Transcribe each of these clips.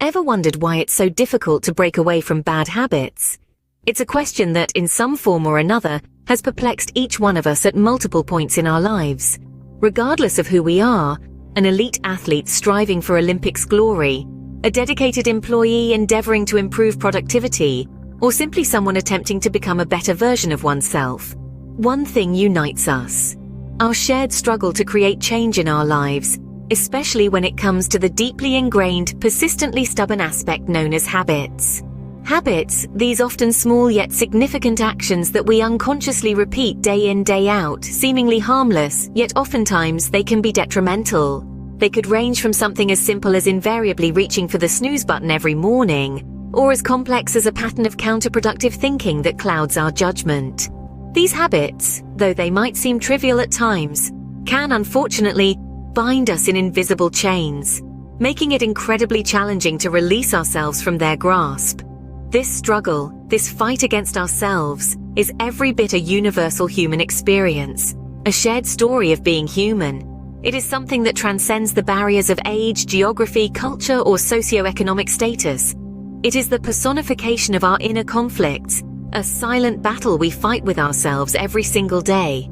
Ever wondered why it's so difficult to break away from bad habits? It's a question that, in some form or another, has perplexed each one of us at multiple points in our lives. Regardless of who we are, an elite athlete striving for Olympics glory, a dedicated employee endeavoring to improve productivity, or simply someone attempting to become a better version of oneself, one thing unites us: our shared struggle to create change in our lives, especially when it comes to the deeply ingrained, persistently stubborn aspect known as habits. Habits, these often small yet significant actions that we unconsciously repeat day in, day out, seemingly harmless, yet oftentimes they can be detrimental. They could range from something as simple as invariably reaching for the snooze button every morning, or as complex as a pattern of counterproductive thinking that clouds our judgment. These habits, though they might seem trivial at times, can unfortunately bind us in invisible chains, making it incredibly challenging to release ourselves from their grasp. This struggle, this fight against ourselves, is every bit a universal human experience, a shared story of being human. It is something that transcends the barriers of age, geography, culture, or socioeconomic status. It is the personification of our inner conflicts, a silent battle we fight with ourselves every single day.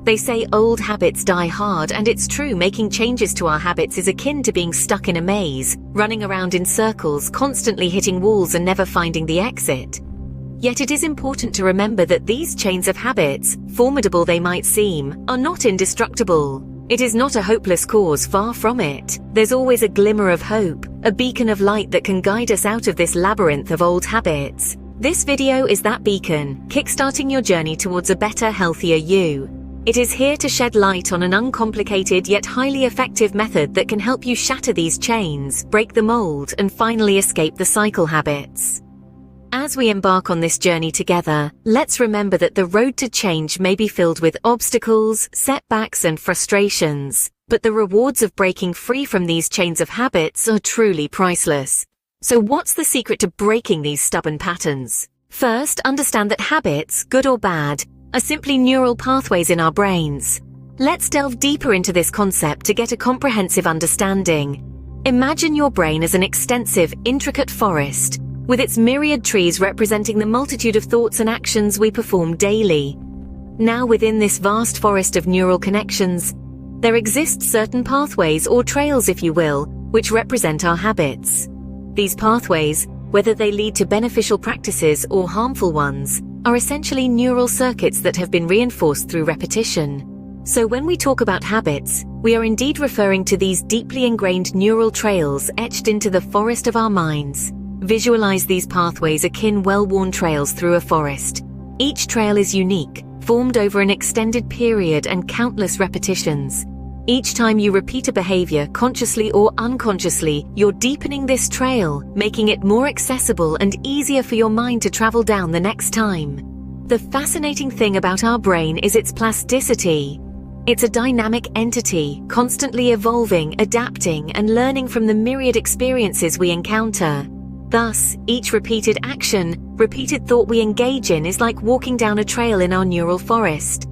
They say old habits die hard, and it's true. Making changes to our habits is akin to being stuck in a maze, running around in circles, constantly hitting walls and never finding the exit. Yet it is important to remember that these chains of habits, formidable they might seem, are not indestructible. It is not a hopeless cause, far from it. There's always a glimmer of hope, a beacon of light that can guide us out of this labyrinth of old habits. This video is that beacon, kickstarting your journey towards a better, healthier you. It is here to shed light on an uncomplicated yet highly effective method that can help you shatter these chains, break the mold, and finally escape the cycle habits. As we embark on this journey together, let's remember that the road to change may be filled with obstacles, setbacks, and frustrations, but the rewards of breaking free from these chains of habits are truly priceless. So what's the secret to breaking these stubborn patterns? First, understand that habits, good or bad, are simply neural pathways in our brains. Let's delve deeper into this concept to get a comprehensive understanding. Imagine your brain as an extensive, intricate forest, with its myriad trees representing the multitude of thoughts and actions we perform daily. Now, within this vast forest of neural connections, there exist certain pathways, or trails if you will, which represent our habits. These pathways, whether they lead to beneficial practices or harmful ones, are essentially neural circuits that have been reinforced through repetition. So when we talk about habits, we are indeed referring to these deeply ingrained neural trails etched into the forest of our minds. Visualize these pathways akin well-worn trails through a forest. Each trail is unique, formed over an extended period and countless repetitions. Each time you repeat a behavior, consciously or unconsciously, you're deepening this trail, making it more accessible and easier for your mind to travel down the next time. The fascinating thing about our brain is its plasticity. It's a dynamic entity, constantly evolving, adapting, and learning from the myriad experiences we encounter. Thus, each repeated action, repeated thought we engage in is like walking down a trail in our neural forest.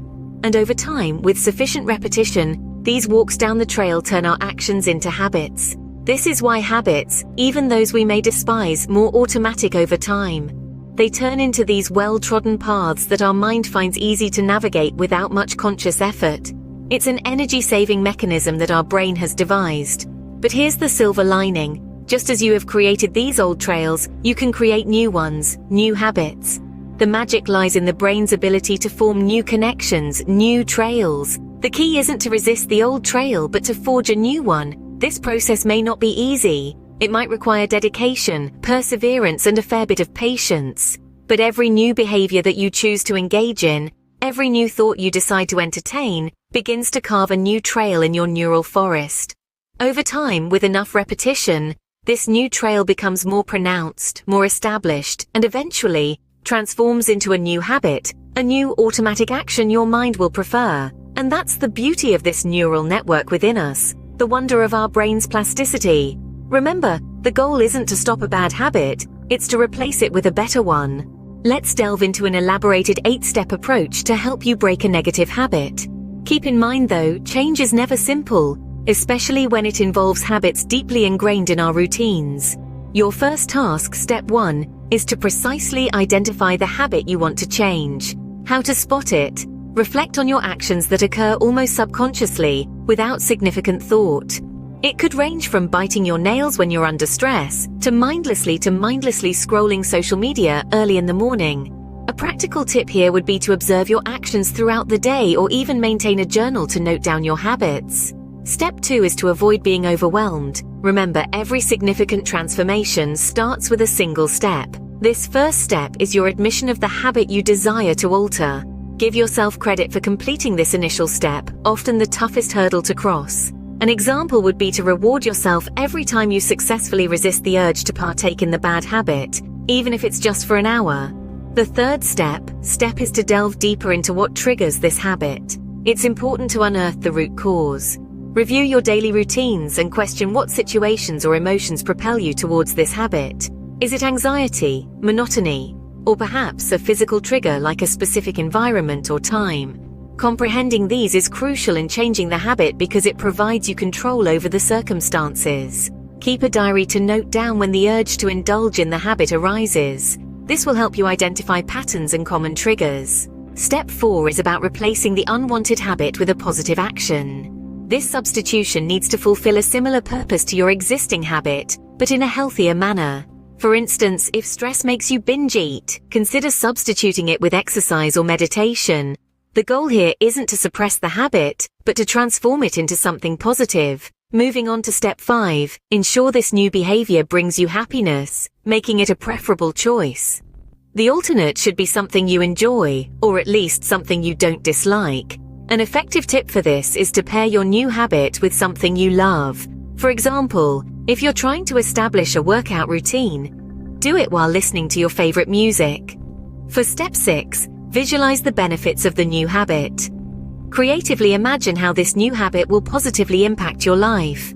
And over time, with sufficient repetition, these walks down the trail turn our actions into habits. This is why habits, even those we may despise, more automatic over time. They turn into these well-trodden paths that our mind finds easy to navigate without much conscious effort. It's an energy-saving mechanism that our brain has devised. But here's the silver lining. Just as you have created these old trails, you can create new ones, new habits. The magic lies in the brain's ability to form new connections, new trails. The key isn't to resist the old trail, but to forge a new one. This process may not be easy. It might require dedication, perseverance, and a fair bit of patience. But every new behavior that you choose to engage in, every new thought you decide to entertain, begins to carve a new trail in your neural forest. Over time, with enough repetition, this new trail becomes more pronounced, more established, and eventually transforms into a new habit, a new automatic action your mind will prefer. And that's the beauty of this neural network within us, the wonder of our brain's plasticity. Remember, the goal isn't to stop a bad habit, it's to replace it with a better one. Let's delve into an elaborated 8-step approach to help you break a negative habit. Keep in mind though, change is never simple, especially when it involves habits deeply ingrained in our routines. Your first task, step 1, is to precisely identify the habit you want to change. How to spot it? Reflect on your actions that occur almost subconsciously, without significant thought. It could range from biting your nails when you're under stress, to mindlessly scrolling social media early in the morning. A practical tip here would be to observe your actions throughout the day or even maintain a journal to note down your habits. Step 2 is to avoid being overwhelmed. Remember, every significant transformation starts with a single step. This first step is your admission of the habit you desire to alter. Give yourself credit for completing this initial step, often the toughest hurdle to cross. An example would be to reward yourself every time you successfully resist the urge to partake in the bad habit, even if it's just for an hour. The third step is to delve deeper into what triggers this habit. It's important to unearth the root cause. Review your daily routines and question what situations or emotions propel you towards this habit. Is it anxiety, monotony, or perhaps a physical trigger like a specific environment or time? Comprehending these is crucial in changing the habit because it provides you control over the circumstances. Keep a diary to note down when the urge to indulge in the habit arises. This will help you identify patterns and common triggers. Step 4 is about replacing the unwanted habit with a positive action. This substitution needs to fulfill a similar purpose to your existing habit, but in a healthier manner. For instance, if stress makes you binge eat, consider substituting it with exercise or meditation. The goal here isn't to suppress the habit, but to transform it into something positive. Moving on to step 5, ensure this new behavior brings you happiness, making it a preferable choice. The alternate should be something you enjoy, or at least something you don't dislike. An effective tip for this is to pair your new habit with something you love. For example, if you're trying to establish a workout routine, do it while listening to your favorite music. For step 6, visualize the benefits of the new habit. Creatively imagine how this new habit will positively impact your life.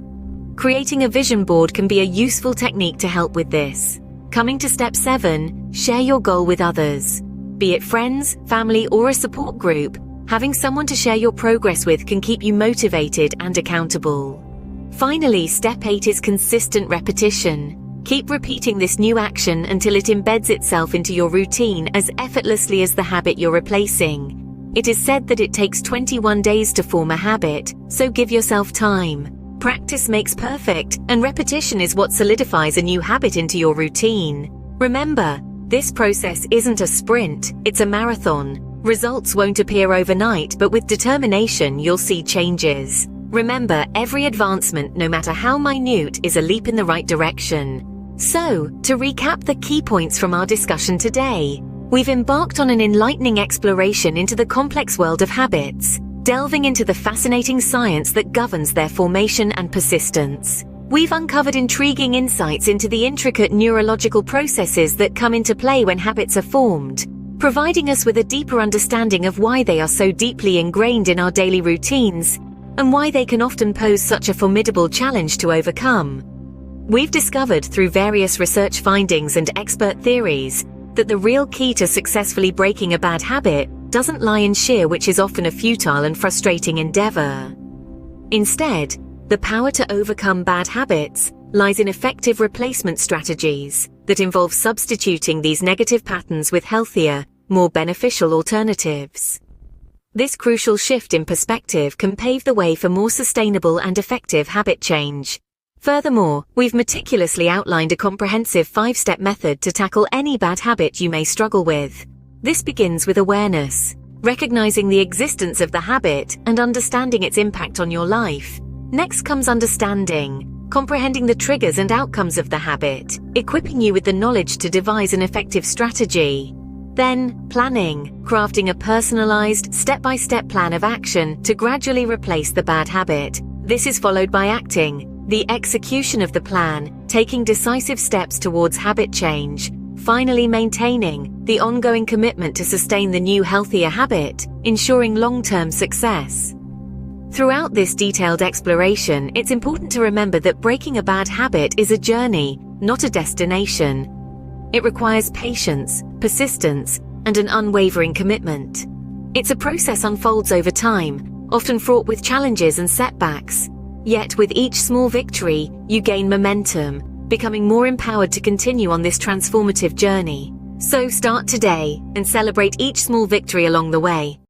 Creating a vision board can be a useful technique to help with this. Coming to step 7, share your goal with others. Be it friends, family, or a support group, having someone to share your progress with can keep you motivated and accountable. Finally, step 8 is consistent repetition. Keep repeating this new action until it embeds itself into your routine as effortlessly as the habit you're replacing. It is said that it takes 21 days to form a habit, so give yourself time. Practice makes perfect, and repetition is what solidifies a new habit into your routine. Remember, this process isn't a sprint, it's a marathon. Results won't appear overnight, but with determination, you'll see changes. Remember, every advancement, no matter how minute, is a leap in the right direction. So, to recap the key points from our discussion today, we've embarked on an enlightening exploration into the complex world of habits, delving into the fascinating science that governs their formation and persistence. We've uncovered intriguing insights into the intricate neurological processes that come into play when habits are formed, providing us with a deeper understanding of why they are so deeply ingrained in our daily routines, and why they can often pose such a formidable challenge to overcome. We've discovered through various research findings and expert theories that the real key to successfully breaking a bad habit doesn't lie in sheer, which is often a futile and frustrating endeavor. Instead, the power to overcome bad habits lies in effective replacement strategies that involve substituting these negative patterns with healthier, more beneficial alternatives. This crucial shift in perspective can pave the way for more sustainable and effective habit change. Furthermore, we've meticulously outlined a comprehensive 5-step method to tackle any bad habit you may struggle with. This begins with awareness, recognizing the existence of the habit and understanding its impact on your life. Next comes understanding, comprehending the triggers and outcomes of the habit, equipping you with the knowledge to devise an effective strategy. Then, planning, crafting a personalized, step-by-step plan of action to gradually replace the bad habit. This is followed by acting, the execution of the plan, taking decisive steps towards habit change. Finally, maintaining the ongoing commitment to sustain the new healthier habit, ensuring long-term success. Throughout this detailed exploration, it's important to remember that breaking a bad habit is a journey, not a destination. It requires patience, persistence, and an unwavering commitment. Its a process unfolds over time, often fraught with challenges and setbacks. Yet with each small victory, you gain momentum, becoming more empowered to continue on this transformative journey. So start today and celebrate each small victory along the way.